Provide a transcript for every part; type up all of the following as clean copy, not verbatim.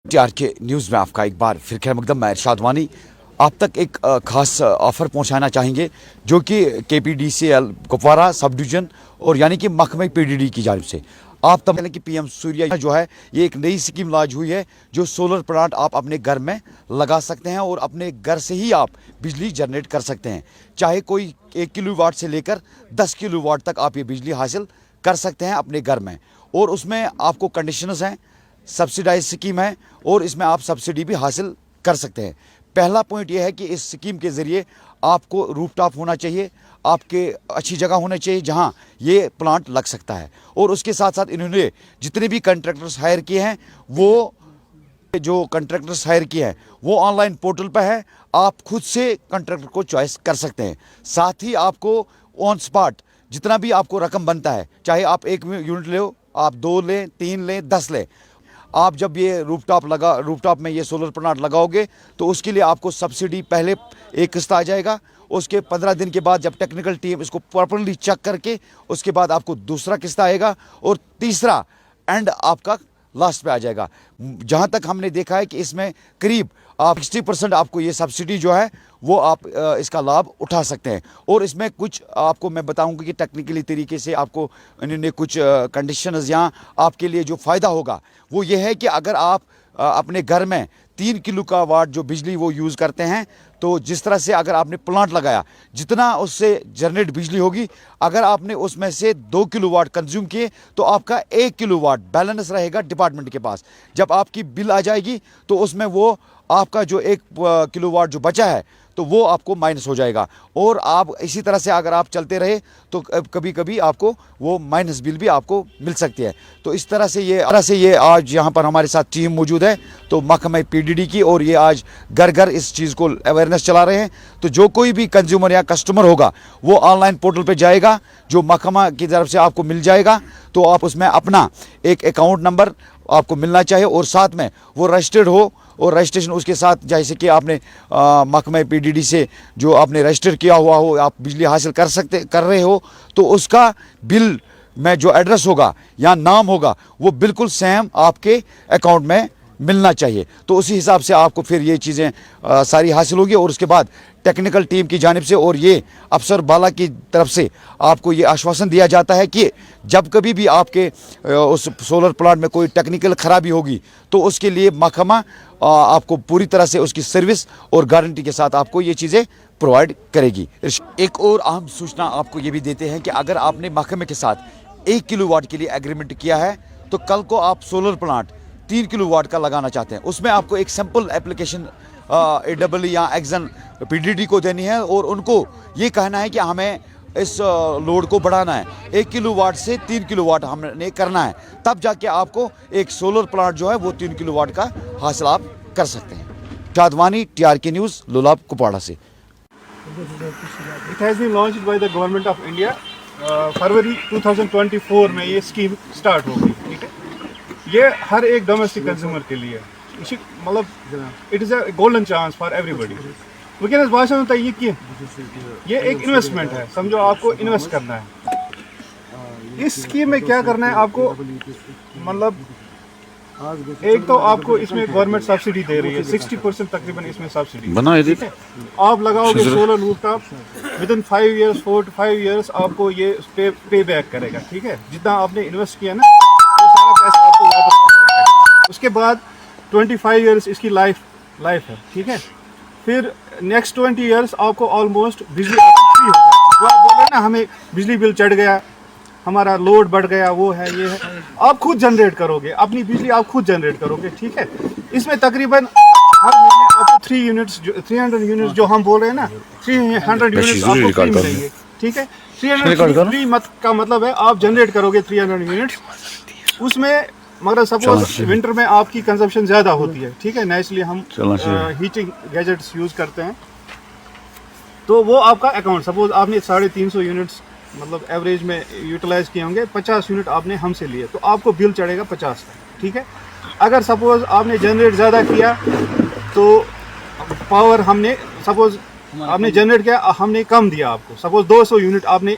TR के news में आपका एक बार फिर खैर मकदम। मैं इरशाद वानी आप तक एक खास ऑफ़र पहुंचाना चाहेंगे जो कि KPDCL कुपवारा सब डिवीज़न और यानी कि महकमे PDD की जानिब से आप तमाम कि PM सूर्या जो है ये एक नई स्कीम लॉन्च हुई है जो सोलर प्लांट आप अपने घर में लगा सकते हैं और अपने घर से ही आप बिजली जनरेट कर सकते हैं। चाहे कोई 1 किलोवाट से लेकर 10 किलोवाट तक आप ये बिजली हासिल कर सकते हैं अपने घर में। और उसमें आपको कंडीशंस हैं, सब्सिडाइज स्कीम है और इसमें आप सब्सिडी भी हासिल कर सकते हैं। पहला पॉइंट यह है कि इस स्कीम के ज़रिए आपको रूफटॉप होना चाहिए, आपके अच्छी जगह होना चाहिए जहां ये प्लांट लग सकता है। और उसके साथ साथ इन्होंने जितने भी कंट्रैक्टर्स हायर किए हैं वो वो ऑनलाइन पोर्टल पर है, आप खुद से कंट्रैक्टर को चॉइस कर सकते हैं। साथ ही आपको ऑन स्पॉट जितना भी आपको रकम बनता है, चाहे आप 1 यूनिट ले, आप 2 लें, 3 लें, 10 लें, आप जब ये रूफटॉप में ये सोलर प्लांट लगाओगे तो उसके लिए आपको सब्सिडी पहले एक किस्त आ जाएगा। उसके 15 दिन के बाद जब टेक्निकल टीम इसको प्रॉपर्ली चेक करके उसके बाद आपको दूसरा किस्त आएगा और तीसरा एंड आपका लास्ट पे आ जाएगा। जहाँ तक हमने देखा है कि इसमें करीब आप 60% आपको ये सब्सिडी जो है वो आप इसका लाभ उठा सकते हैं। और इसमें कुछ आपको मैं बताऊंगा कि टेक्निकली तरीके से आपको इन्होंने कुछ कंडीशंस यहाँ आपके लिए जो फ़ायदा होगा वो ये है कि अगर आप अपने घर में 3 किलो का वाट जो बिजली वो यूज़ करते हैं तो जिस तरह से अगर आपने प्लांट लगाया जितना उससे जनरेट बिजली होगी, अगर आपने उसमें से 2 किलोवाट कंज्यूम किए तो आपका 1 किलोवाट बैलेंस रहेगा डिपार्टमेंट के पास। जब आपकी बिल आ जाएगी तो उसमें वो आपका जो 1 किलोवाट जो बचा है तो वो आपको माइनस हो जाएगा। और आप इसी तरह से अगर आप चलते रहे तो कभी कभी आपको वो माइनस बिल भी आपको मिल सकती है। तो इस तरह से ये आज यहाँ पर हमारे साथ टीम मौजूद है तो महकमा PDD की, और ये आज घर घर इस चीज़ को अवेयरनेस चला रहे हैं। तो जो कोई भी कंज्यूमर या कस्टमर होगा वो ऑनलाइन पोर्टल पे जाएगा जो महकमा की तरफ से आपको मिल जाएगा, तो आप उसमें अपना एक अकाउंट नंबर आपको मिलना चाहिए और साथ में वो रजिस्टर्ड हो, और रजिस्ट्रेशन उसके साथ जैसे कि आपने महकमा PDD से जो आपने रजिस्टर किया हुआ हो, आप बिजली हासिल कर रहे हो, तो उसका बिल में जो एड्रेस होगा या नाम होगा वो बिल्कुल सेम आपके अकाउंट में मिलना चाहिए। तो उसी हिसाब से आपको फिर ये चीज़ें सारी हासिल होगी। और उसके बाद टेक्निकल टीम की जानिब से और ये अफसर बाला की तरफ से आपको ये आश्वासन दिया जाता है कि जब कभी भी आपके उस सोलर प्लांट में कोई टेक्निकल ख़राबी होगी तो उसके लिए महकमा आपको पूरी तरह से उसकी सर्विस और गारंटी के साथ आपको ये चीज़ें प्रोवाइड करेगी। एक और अहम सूचना आपको ये भी देते हैं कि अगर आपने महकमे के साथ 1 किलोवाट के लिए एग्रीमेंट किया है तो कल को आप सोलर प्लांट 3 किलोवाट का लगाना चाहते हैं, उसमें आपको एक सिंपल एप्लीकेशन AEE या एक्सन PDD को देनी है और उनको ये कहना है कि हमें इस लोड को बढ़ाना है, 1 किलोवाट से 3 किलोवाट हमने करना है, तब जाके आपको एक सोलर प्लांट जो है वो 3 किलोवाट का हासिल आप कर सकते हैं। शादवानी TR के न्यूज़ लोलाब कुपवाड़ा से। It has been launched by the government of India. फरवरी 2024 में ये स्कीम स्टार्ट होगी। ठीक है, ये हर एक डोमेस्टिक कंज्यूमर के लिए मतलब it is a golden chance for everybody. Vacancy भाषा में ये कि ये एक इन्वेस्टमेंट है, समझो आपको इन्वेस्ट करना है। इस स्कीम में क्या करना है आपको, मतलब एक तो आपको इसमें गवर्नमेंट सब्सिडी दे रही है, 60% तकरीबन इसमें सब्सिडी है। आप लगाओगे solar rooftop with in 5 years 4 to 5 years आपको ये पे बैक करेगा। ठीक है, जितना आपने इन्वेस्ट किया ना वो सारा पैसा आपको वापस आ जाएगा। उसके बाद 25 ईयर्स इसकी लाइफ है। ठीक है, फिर नेक्स्ट 20 ईयर्स आपको ऑलमोस्ट बिजली फ्री हो जाएगी। जो आप बोल रहे हैं ना हमें बिजली बिल चढ़ गया, हमारा लोड बढ़ गया, वो है ये है, आप खुद जनरेट करोगे अपनी बिजली, आप खुद जनरेट करोगे। ठीक है, इसमें तकरीबन हर महीने आपको 300 यूनिट्स जो हम बोल रहे हैं ना 300 यूनिट्स आपको फ्री मिलेंगे। ठीक है, 300 फ्री का मतलब है आप जनरेट करोगे 300 यूनिट्स उसमें, मगर सपोज विंटर में आपकी कंजप्शन ज़्यादा होती है। ठीक है ना, इसलिए हम हीटिंग गैजेट्स यूज़ करते हैं। तो वो आपका अकाउंट, सपोज आपने 350 यूनिट्स मतलब एवरेज में यूटिलाइज किए होंगे, 50 यूनिट आपने हमसे लिए तो आपको बिल चढ़ेगा 50 का। ठीक है, अगर सपोज आपने जनरेट ज़्यादा किया तो पावर हमने सपोज आपने जनरेट किया, हमने कम दिया आपको, सपोज 200 यूनिट आपने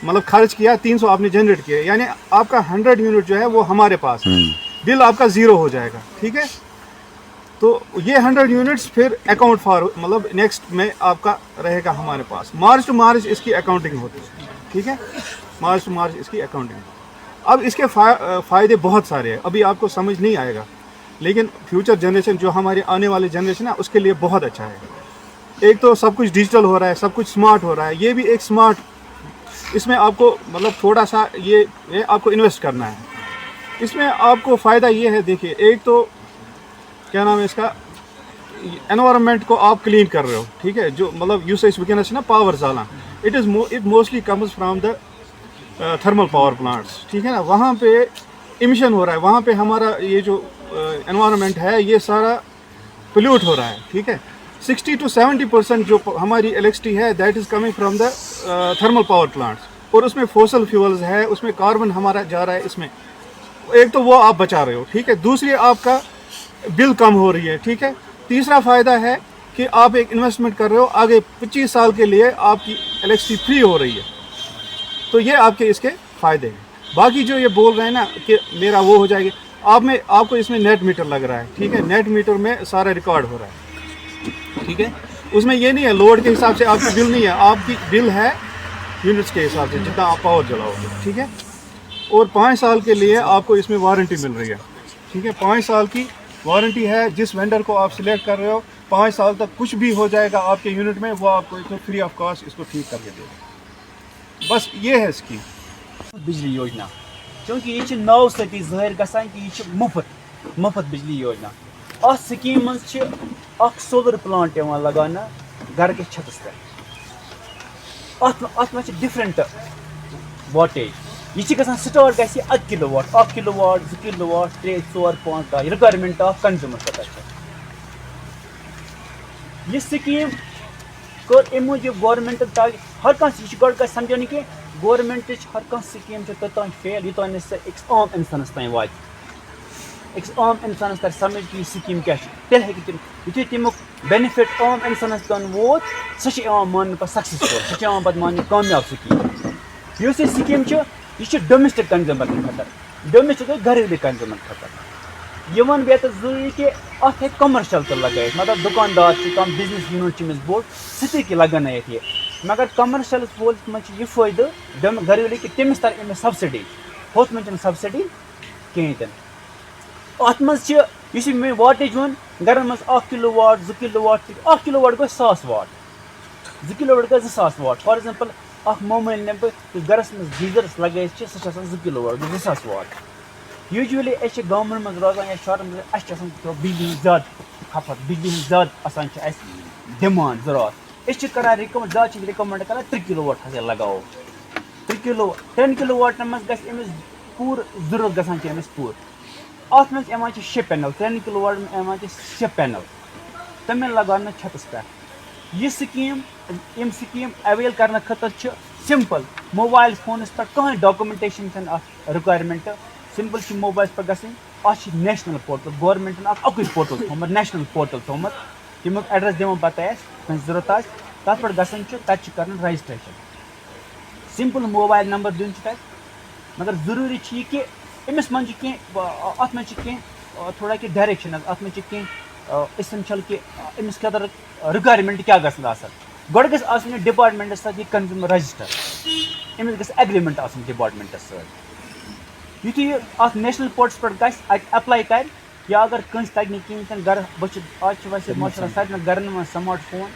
मतलब खर्च किया, 300 आपने जनरेट किया, यानी आपका 100 यूनिट जो है वो हमारे पास है, बिल आपका 0 हो जाएगा। ठीक है, तो ये 100 यूनिट्स फिर अकाउंट फॉर मतलब नेक्स्ट में आपका रहेगा हमारे पास, मार्च टू मार्च इसकी अकाउंटिंग होती है, ठीक है, मार्च टू मार्च इसकी अकाउंटिंग। अब इसके फ़ायदे बहुत सारे हैं, अभी आपको समझ नहीं आएगा, लेकिन फ्यूचर जनरेशन जो हमारी आने वाली जनरेशन है उसके लिए बहुत अच्छा है। एक तो सब कुछ डिजिटल हो रहा है, सब कुछ स्मार्ट हो रहा है, ये भी एक स्मार्ट, इसमें आपको मतलब थोड़ा सा ये आपको इन्वेस्ट करना है। इसमें आपको फ़ायदा ये है, देखिए, एक तो क्या नाम है इसका, एनवायरनमेंट को आप क्लीन कर रहे हो, ठीक है, जो मतलब यूसेज वगैरह ना power Zala, it mostly comes from the thermal power plants, ठीक है ना, वहाँ पे इमिशन हो रहा है, वहाँ पे हमारा ये जो एनवायरनमेंट है ये सारा पोल्यूट हो रहा है, ठीक है। 60 to 70% जो हमारी इलेक्ट्रिसिटी है that is coming from the thermal power plants, और उसमें फॉसल फ्यूल्स है, उसमें कार्बन हमारा जा रहा है, इसमें एक तो वो आप बचा रहे हो, ठीक है, दूसरी आपका बिल कम हो रही है, ठीक है। तीसरा फ़ायदा है कि आप एक इन्वेस्टमेंट कर रहे हो, आगे 25 साल के लिए आपकी इलेक्ट्रिसिटी फ्री हो रही है, तो ये आपके इसके फ़ायदे हैं। बाकी जो ये बोल रहे हैं ना कि मेरा वो हो जाएगी, आपको इसमें नेट मीटर लग रहा है, ठीक है, नेट मीटर में सारा रिकॉर्ड हो रहा है, ठीक है, उसमें ये नहीं है लोड के हिसाब से आपकी बिल नहीं है, आपकी बिल है यूनिट्स के हिसाब से जितना आप पावर जलाओगे, ठीक है। और 5 साल के लिए आपको इसमें वारंटी मिल रही है, ठीक है, 5 साल की वारंटी है। जिस वेंडर को आप सिलेक्ट कर रहे हो 5 साल तक कुछ भी हो जाएगा आपके यूनिट में, वो आपको इसको फ्री ऑफ कॉस्ट इसको ठीक करके देगा। बस ये है स्कीम बिजली योजना, क्योंकि ये नौ सती ज़ाहिर गसान कि ये मुफ्त बिजली योजना। अस स्कीम मज सोलर प्लांट लगाना घर के छतस पे, अत मज डिफरेंट वाटेज, ये गसान स्टार्ट गि 1 kilowatt 2 kilowatt 3 4 5 10 requirement of consumer पता। ये स्कीम कर अम मूजूब गवर्नमेंट हर कह समझाने कि गवर्नमेंट हर कह स्कीम तोतान फेल योतान एक आम इंसानस तान वा, एक आम इंसानस तर समझ कि स्कीम क्या तेल हे तमुक बेनिफिट आम इंसानस तान वोत सह मान पे सक्सेसफुल, सह पे मान कामयाब स्कीम। इस स्कीम यह डोमेस्टिक कंज्यूमर खतर, डोमेस्टिक घरेलू कंज्यूमर खतर। ये वन बेहतर जरूरी कि अत है कमर्शियल तो लगे, मतलब दुकानदार कम बिजनेस यूनिट बोल सह लगन ये, मगर कमर्शियल वोल यह फायदे घरेलू कि तमिस तर अमिस सब्सिडी, होत में सब्सिडी कहें तन। अत मे वाटेज वन घर मज 1 किलोवाट 2 किलोवाट 1 किलोवाट गो 1000 वाट, 2 किलोवाट गो 2000 वाट। फॉर एग्जाम्पल मोबाइल ने बह गरस मज गीजरस लगे सह 2 किलोवाट 2000 वाट। यूजुअली गाँवन मज रोजान या शहर मज बिजली ज़्यादा खपत, बिजली ज़्यादा डिमांड ज़रूरत, करान रिकमेंड ज़्यादा रिकमेंड करान 3 किलोवाट हसा लगाओ, 10 किलोवाट मज गमिस पूर जरूरत गसान पूर। अत मे 6 पैनल, 10 किलोवाट में 6 पैनल तमें लगाना छतस पे। यह स्कीम अवेल करने खतर सिंपल मोबाइल फोनस पे कहीं डॉक्यूमेंटेशन रिक्वायरमेंट, सिंपल मोबाइल पे गई नेशनल पोर्टल, गवर्नमेंट अकुई पोर्टल थोमत, नेशनल पोर्टल थोमत, तमुक एड्रेस दिवान पता जरूरत आस तथ पे गसन तत कर रजिस्ट्रेशन, सिंपल मोबाइल नंबर दिन तक। मगर जरूरी कि अमिस मन अत मे थोड़ा कि डायरेक्शन, अत मे एसेंशियल कि अमिस खतर रिक्वायरमेंट क्या गो गि डिपार्टमेंट सत कंज्यूमर रजिस्टर, अमिस ग एग्रीमेंट डिपार्टमेंट सत। युथी अत नेशनल पोर्टस पे गि अप्लाई कर, या अगर कंस तक कहें घर बच आज वैसे मसला सारे घर में स्मार्ट फोन,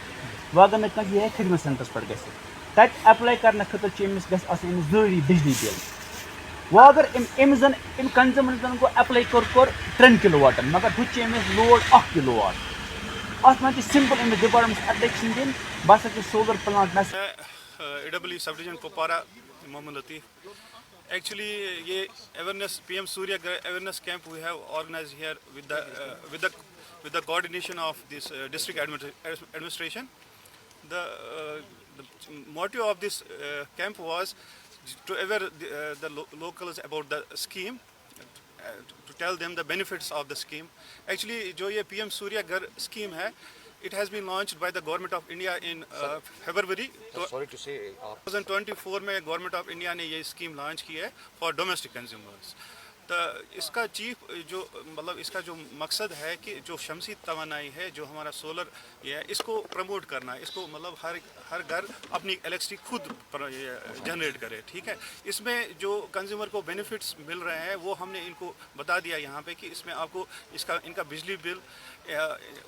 वह अगर ना कह खदमत सेंटर्स पे गि तत अप्लाई करने खतर गमिस जरूरी बिजली बिल। वह अगर अम कंज्यूमर जन गो अप्लाई कर 3 किलोवाटन, मगर अमिस लोड 1 किलोवाट, अत मे सिंपल अमिस डिपार्टमेंट एप्लीकेशन दिन बस solar plant AWE sub division Kupwara Mohammad Latif. Actually, ये awareness PM Surya awareness camp we have organized here with the coordination of this district administration. The motive of this camp was to aware the locals about the scheme, to tell them the benefits of the scheme. Actually, जो ये PM Surya Ghar scheme है, it has been launched by the government of India in February 2024 में government of India ने ये scheme launch की है for domestic consumers. تو اس کا چیف جو مطلب اس کا جو مقصد ہے کہ جو شمسی توانائی ہے جو ہمارا سولر یہ ہے اس کو پروموٹ کرنا ہے, اس کو مطلب ہر گھر اپنی الیکٹرسٹی خود جنریٹ کرے. ٹھیک ہے, اس میں جو کنزیومر کو بینیفٹس مل رہے ہیں وہ ہم نے ان کو بتا دیا یہاں پہ کہ اس میں آپ کو ان کا بجلی بل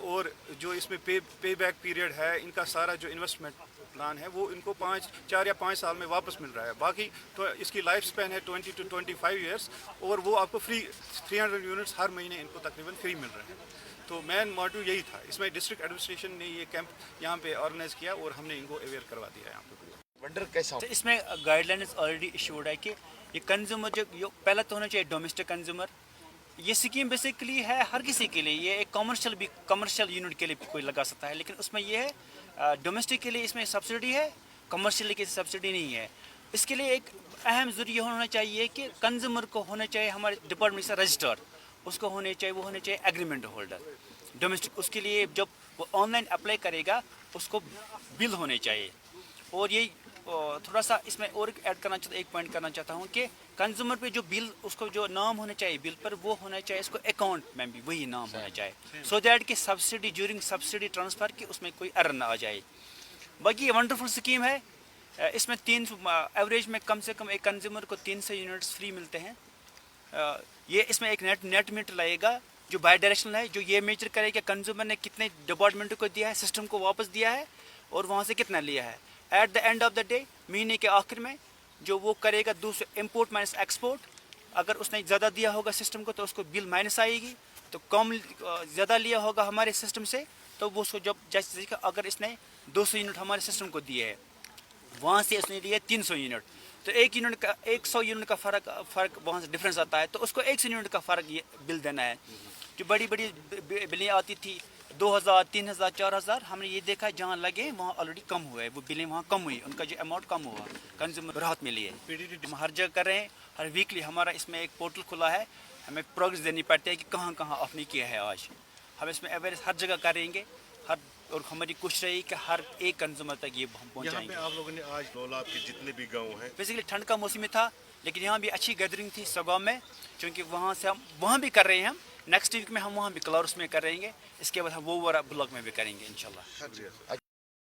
اور جو اس میں پے بیک پیریڈ ہے, ان کا سارا جو انویسٹمنٹ پلان ہے وہ ان کو 4 یا 5 سال میں واپس مل رہا ہے. باقی تو اس کی لائف سپین ہے 20 to 25 ایئرس, اور وہ آپ کو فری 300 یونٹس ہر مہینے ان کو تقریباً فری مل رہے ہیں. تو مین موٹو یہی تھا. اس میں ڈسٹرکٹ ایڈمنسٹریشن نے یہ کیمپ یہاں پہ آرگنائز کیا اور ہم نے ان کو اویئر کروا دیا یہاں پہ. ونڈر کیسا تو اس میں گائیڈ لائنز آلریڈی ایشورڈ ہے کہ یہ کنزیومر جو پہلا تو ہونا چاہیے ڈومیسٹک کنزیومر. یہ اسکیم بیسیکلی ہے ہر کسی کے لیے, یہ ایک کمرشل یونٹ کے لیے کوئی لگا سکتا ہے, لیکن اس میں یہ ہے ڈومیسٹک کے لیے اس میں سبسڈی ہے, کمرشل کے سبسڈی نہیں ہے. اس کے لیے ایک اہم ضروری ہونا چاہیے کہ کنزیومر کو ہونا چاہیے ہمارے ڈپارٹمنٹ سے رجسٹرڈ, اس کو ہونے چاہیے ایگریمنٹ ہولڈر ڈومیسٹک. اس کے لیے جب وہ آن لائن اپلائی کرے گا اس کو بل ہونے چاہیے. اور یہ تھوڑا سا اس میں اور ایک پوائنٹ کرنا چاہتا ہوں کہ کنزیومر پہ جو بل اس کو جو نام ہونا چاہیے بل پر وہ ہونا چاہیے اس کو اکاؤنٹ میں بھی وہی نام ہونا چاہیے, سو دیٹ کہ سبسڈی ڈیورنگ سبسڈی ٹرانسفر کی اس میں کوئی ایرر نہ آ جائے. باقی یہ ونڈرفل اسکیم ہے. اس میں ایوریج میں کم سے کم ایک کنزیومر کو 300 یونٹس فری ملتے ہیں. یہ اس میں ایک نیٹ میٹر لائے گا جو بائی ڈائریکشنل ہے, جو یہ میجر کرے کہ کنزیومر نے کتنے ڈپارٹمنٹ کو دیا ہے, سسٹم کو واپس دیا ہے اور وہاں سے کتنا لیا ہے. At the end of the day مہینے کے آخر میں جو وہ کرے گا دوسرے امپورٹ مائنس ایکسپورٹ, اگر اس نے زیادہ دیا ہوگا سسٹم کو تو اس کو بل مائنس آئے گی, تو کم زیادہ لیا ہوگا ہمارے سسٹم سے تو وہ اس کو جب جیسے اگر اس نے 200 یونٹ ہمارے سسٹم کو دیے ہے وہاں سے اس نے لیے 300 یونٹ, تو 100 یونٹ کا فرق وہاں سے ڈفرینس آتا ہے, تو اس کو 100 یونٹ کا فرق یہ بل دینا ہے. جو بڑی بلیں آتی تھی 2000 3000 4000, ہم نے یہ دیکھا جہاں لگے وہاں آلریڈی کم ہوا ہے, وہ بلیں وہاں کم ہوئی, ان کا جو اماؤنٹ کم ہوا, کنزیومر راحت ملی ہے. ہم ہر جگہ کر رہے ہیں, ہر ویکلی ہمارا اس میں ایک پورٹل کھلا ہے, ہمیں پروگریس دینی پڑتی ہے کہ کہاں کہاں آپ نے کیا ہے. آج ہم اس میں اویئرنیس ہر جگہ کریں گے, اور ہماری کوشش رہی کہ ہر ایک کنزیومر تک یہ ہم پہنچائیں گے. یہاں پہ آپ لوگوں نے آج لولاب کے جتنے بھی گاؤں ہیں, بیسیکلی ٹھنڈ کا موسم تھا لیکن یہاں بھی اچھی گیدرنگ تھی سگام میں, چونکہ وہاں سے ہم وہاں بھی کر رہے ہیں. ہم نیکسٹ ویک میں ہم وہاں بھی کلورس میں کر رہیں گے, اس کے بعد ہم وہ بلاک میں بھی کریں گے انشاءاللہ.